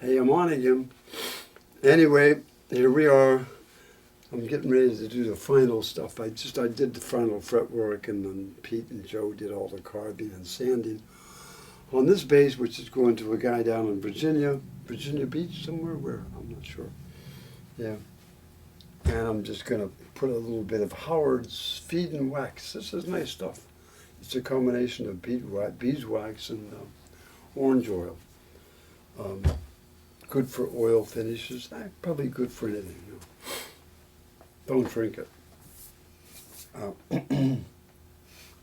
Hey, I'm on again. Anyway, here we are. I'm getting ready to do the final stuff. I did the final fretwork, and then Pete and Joe did all the carving and sanding on this base, which is going to a guy down in Virginia Beach somewhere. Where I'm not sure. Yeah, and I'm just gonna put a little bit of Howard's feed and wax. This is nice stuff. It's a combination of beeswax and orange oil. Good for oil finishes. Probably good for anything. Don't drink it.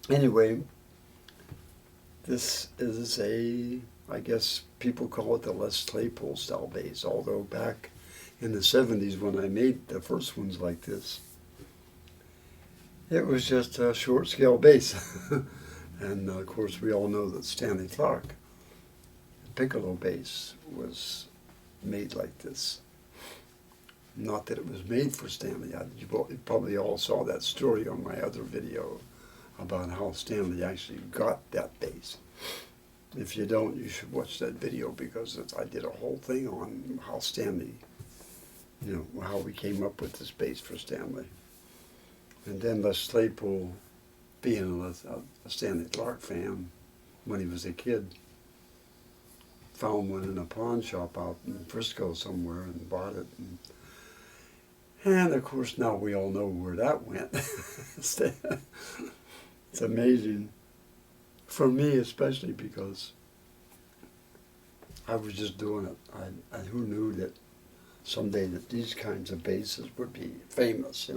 Anyway, this is I guess people call it the Les Claypool style base, although back in the 70s when I made the first ones like this, it was just a short scale base. And of course we all know that Stanley Clark, the piccolo bass, was made like this. Not that it was made for Stanley. You probably all saw that story on my other video about how Stanley actually got that bass. If you don't, you should watch that video, because I did a whole thing on how Stanley, how we came up with this bass for Stanley. And then Les Claypool, being a Stanley Clark fan when he was a kid, found one in a pawn shop out in Frisco somewhere and bought it. And of course now we all know where that went. It's amazing. For me especially, because I was just doing it. Who knew that someday that these kinds of basses would be famous,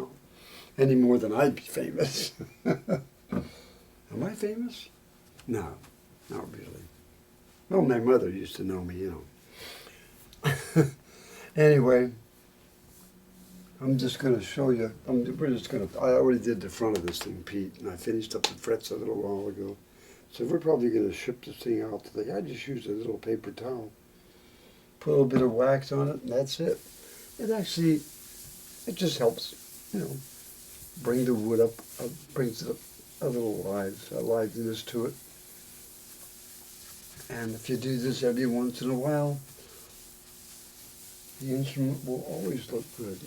any more than I'd be famous. Am I famous? No, not really. Well, my mother used to know me, Anyway, I'm just going to show you. I already did the front of this thing, Pete, and I finished up the frets a little while ago. So we're probably going to ship this thing out today. I just used a little paper towel, put a little bit of wax on it, and that's it. It just helps, bring the wood up, brings it up a little liveliness to it. And if you do this every once in a while, the instrument will always look good.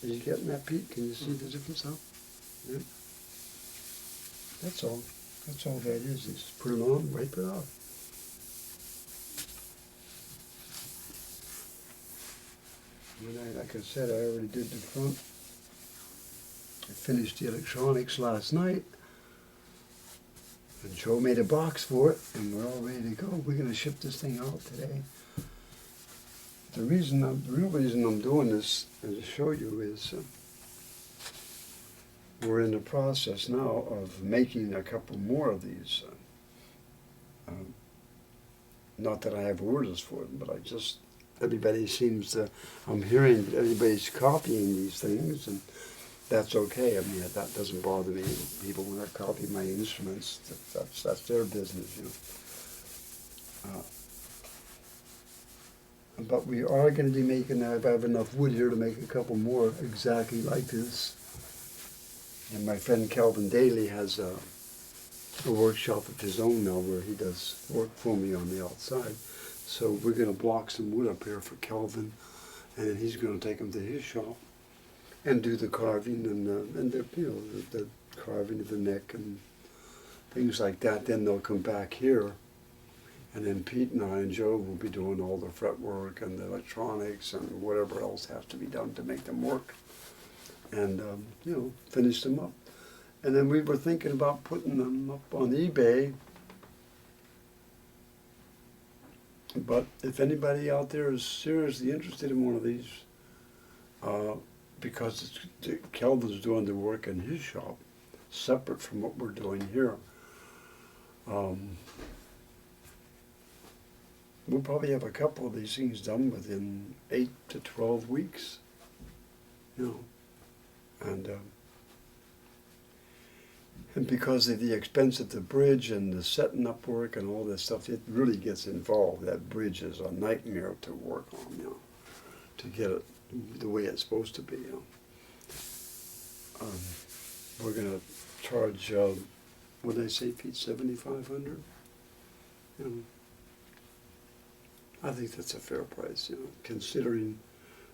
Are you getting that, Pete? Can you see the difference now? Yeah. That's all. That's all that is. Just put it on, wipe it off. Like I said, I already did the front. I finished the electronics last night. And Joe made a box for it, and we're all ready to go. We're going to ship this thing out today. The real reason I'm doing this, and to show you, is we're in the process now of making a couple more of these. Not that I have orders for them, but I'm hearing that everybody's copying these things, and that's okay. I mean, that doesn't bother me. People want to copy my instruments, that's their business, But we are going to be making, I have enough wood here to make a couple more exactly like this. And my friend Calvin Daly has a workshop of his own now where he does work for me on the outside. So we're going to block some wood up here for Calvin, and then he's going to take them to his shop and do the carving and the carving of the neck and things like that. Then they'll come back here, and then Pete and I and Joe will be doing all the fretwork and the electronics and whatever else has to be done to make them work, and finish them up. And then we were thinking about putting them up on eBay. But if anybody out there is seriously interested in one of these, because Kelvin's doing the work in his shop, separate from what we're doing here, we'll probably have a couple of these things done within 8 to 12 weeks, and because of the expense of the bridge and the setting up work and all this stuff, it really gets involved. That bridge is a nightmare to work on, to get it the way it's supposed to be, We're going to charge, what did I say, Pete, $7,500? I think that's a fair price, considering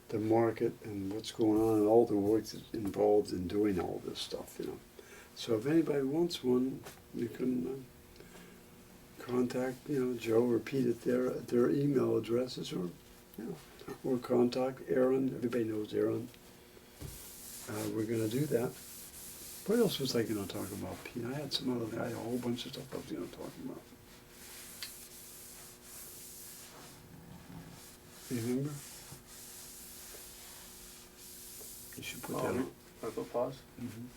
the market and what's going on and all the work that's involved in doing all this stuff. So if anybody wants one, you can contact, Joe or Pete at their email addresses, or contact Aaron. Everybody knows Aaron. We're going to do that. What else was I going to talk about, Pete? I had a whole bunch of stuff I was going to talk about. Remember? You should put that on. I'll go pause. Mm-hmm.